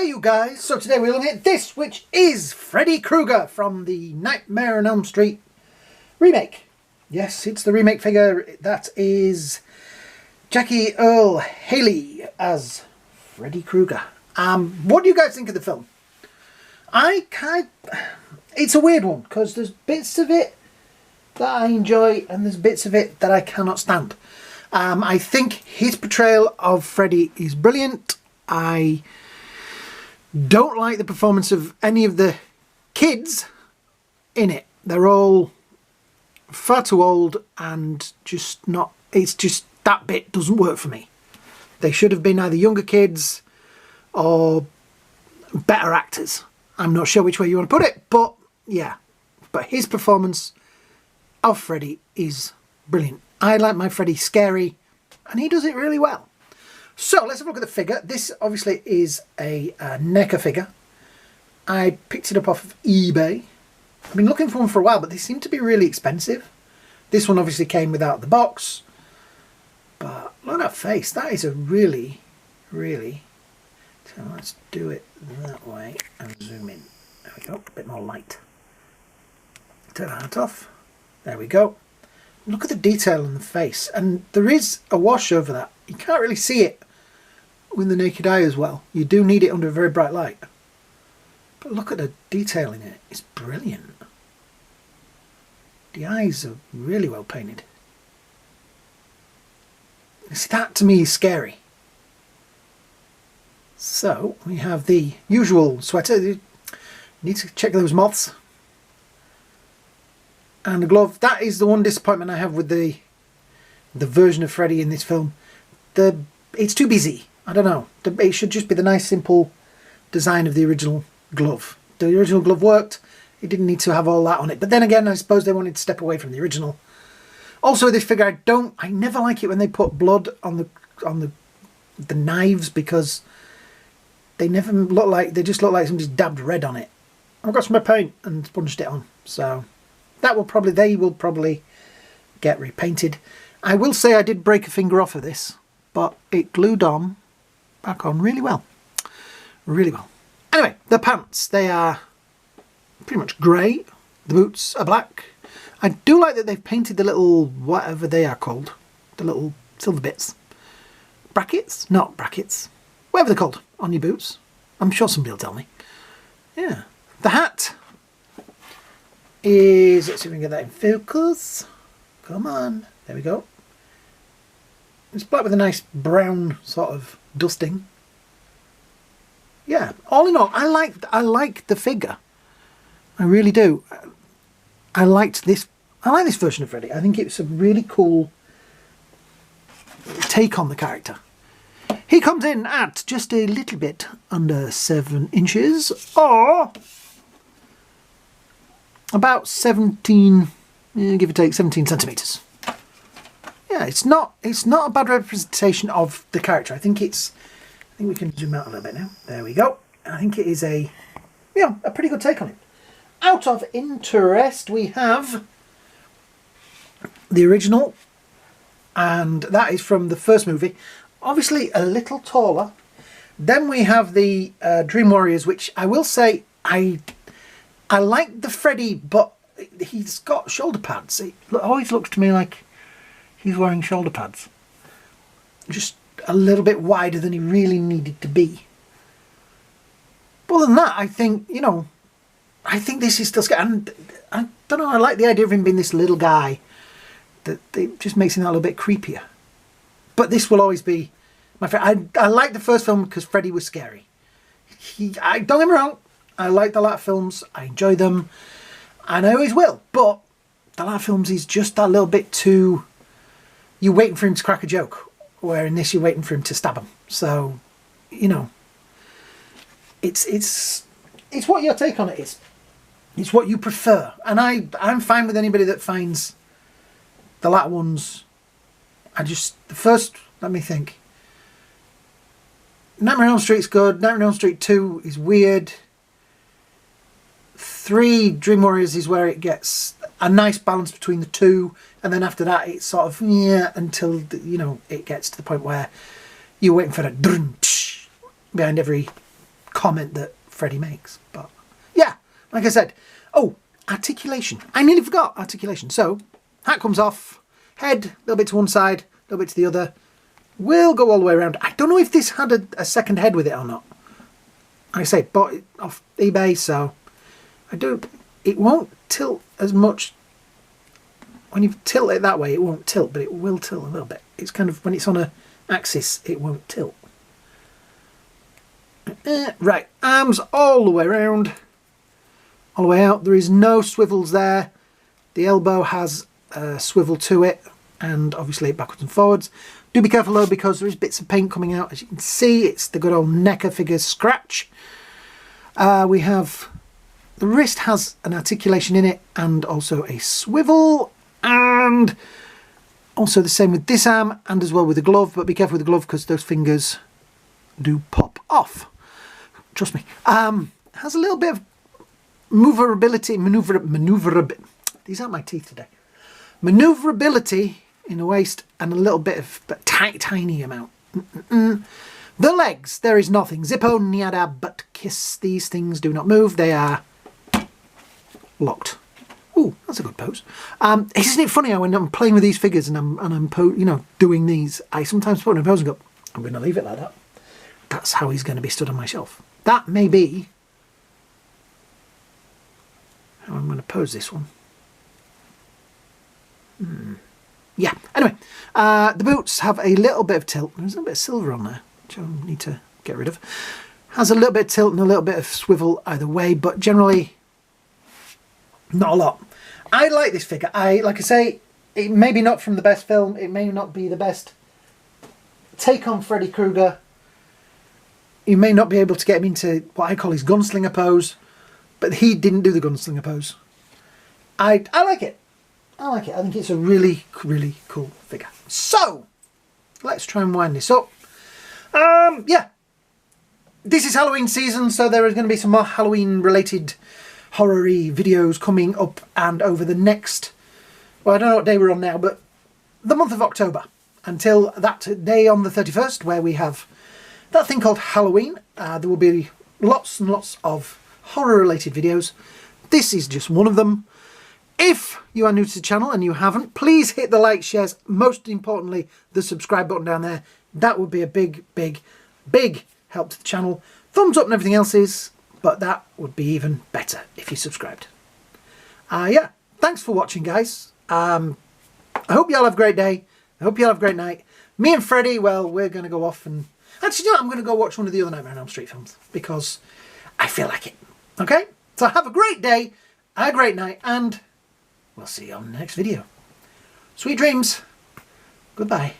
Hey you guys, so today we're looking at this, which is Freddy Krueger from the Nightmare on Elm Street remake. Yes, it's the remake figure. That is Jackie Earle Haley as Freddy Krueger. What do you guys think of the film? It's a weird one, because there's bits of it that I enjoy and there's bits of it that I cannot stand. I think his portrayal of Freddy is brilliant. I don't like the performance of any of the kids in it. They're all far too old and just not, it's just that bit doesn't work for me. They should have been either younger kids or better actors. I'm not sure which way you want to put it, but yeah. But his performance of Freddy is brilliant. I like my Freddy scary and he does it really well. So let's have a look at the figure. This obviously is a neca figure. I picked it up off of eBay. I've been looking for one for a while, but they seem to be really expensive. This one obviously came without the box. But look at that face. That is a really... So let's do it that way and zoom in. There we go. A bit more light. Take the hat off. There we go. Look at the detail in the face. And there is a wash over that. You can't really see it with the naked eye as well. You do need it under a very bright light. But look at the detail in it. It's brilliant. The eyes are really well painted. See, that to me is scary. So we have the usual sweater. You need to check those moths. And the glove. That is the one disappointment I have with the version of Freddy in this film. It's too busy. I don't know. It should just be the nice simple design of the original glove. The original glove worked. It didn't need to have all that on it. But then again, I suppose they wanted to step away from the original. Also, this figure, I never like it when they put blood on the knives, because they never look like, they just look like somebody's dabbed red on it. I've got some red paint and sponged it on, so they will probably get repainted. I will say I did break a finger off of this, but it glued on back on really well. Really well. Anyway, the pants, they are pretty much grey. The boots are black. I do like that they've painted the little, whatever they are called, the little silver bits. Brackets? Not brackets. Whatever they're called on your boots. I'm sure somebody will tell me. Yeah. The hat is, let's see if we can get that in focus. Come on. There we go. It's black with a nice brown sort of dusting. Yeah, all in all, I like the figure. I really do. I like this version of Freddy. I think it's a really cool take on the character. He comes in at just a little bit under 7 inches, or about 17, give or take 17 centimetres. Yeah, it's not a bad representation of the character. I think we can zoom out a little bit now. There we go. I think it is a pretty good take on it. Out of interest, we have the original, and that is from the first movie. Obviously a little taller. Then we have the Dream Warriors, which I will say I like the Freddy, but he's got shoulder pads. It always looks to me like he's wearing shoulder pads. Just a little bit wider than he really needed to be. But other than that, I think this is still scary. And I don't know, I like the idea of him being this little guy. That it just makes him a little bit creepier. But this will always be my favorite. I like the first film because Freddy was scary. Don't get me wrong, I like the latter films. I enjoy them. And I always will. But the latter films is just that little bit too... You're waiting for him to crack a joke. Where in this you're waiting for him to stab him. So, it's what your take on it is. It's what you prefer. And I'm fine with anybody that finds the latter ones... the first, let me think. Nightmare on Elm Street's good. Nightmare on Elm Street 2 is weird. 3, Dream Warriors, is where it gets a nice balance between the two. And then after that, it's sort of, until, it gets to the point where you're waiting for a behind every comment that Freddy makes. But yeah, like I said, oh, articulation. I nearly forgot articulation. So hat comes off, head, a little bit to one side, a little bit to the other. We'll go all the way around. I don't know if this had a second head with it or not. Like I say, bought it off eBay, so it won't tilt as much. When you tilt it that way, it won't tilt, but it will tilt a little bit. It's kind of, when it's on a axis, it won't tilt. Right, arms all the way around, all the way out. There is no swivels there. The elbow has a swivel to it, and obviously backwards and forwards. Do be careful though, because there is bits of paint coming out. As you can see, it's the good old neca figure scratch. We have, the wrist has an articulation in it, and also a swivel. And also the same with this arm, and as well with the glove, but be careful with the glove because those fingers do pop off. Trust me. Has a little bit of maneuverability, these aren't my teeth today. Maneuverability in the waist, and a little bit of, but tiny amount. The legs, there is nothing. Zippo, niada, but kiss. These things do not move. They are locked. Ooh, that's a good pose. Isn't it funny how when I'm playing with these figures and I'm doing these, I sometimes put in a pose and go, I'm going to leave it like that. That's how he's going to be stood on my shelf. That may be how I'm going to pose this one. Yeah, anyway, the boots have a little bit of tilt. There's a little bit of silver on there, which I need to get rid of. Has a little bit of tilt and a little bit of swivel either way, but generally not a lot. I like this figure. Like I say, it may be not from the best film. It may not be the best take on Freddy Krueger. You may not be able to get him into what I call his gunslinger pose, but he didn't do the gunslinger pose. I like it. I like it. I think it's a really, really cool figure. So, let's try and wind this up. Yeah. This is Halloween season, so there is going to be some more Halloween-related horror-y videos coming up and over the next, well, I don't know what day we're on now, but the month of October. Until that day on the 31st, where we have that thing called Halloween. There will be lots and lots of horror-related videos. This is just one of them. If you are new to the channel and you haven't, please hit the like, shares, most importantly, the subscribe button down there. That would be a big, big, big help to the channel. Thumbs up and everything else is, but that would be even better if you subscribed. Yeah, thanks for watching, guys. I hope you all have a great day. I hope you all have a great night. Me and Freddy, well, we're going to go off and... Actually, no, I'm going to go watch one of the other Nightmare on Elm Street films because I feel like it. Okay? So have a great day, a great night, and we'll see you on the next video. Sweet dreams. Goodbye.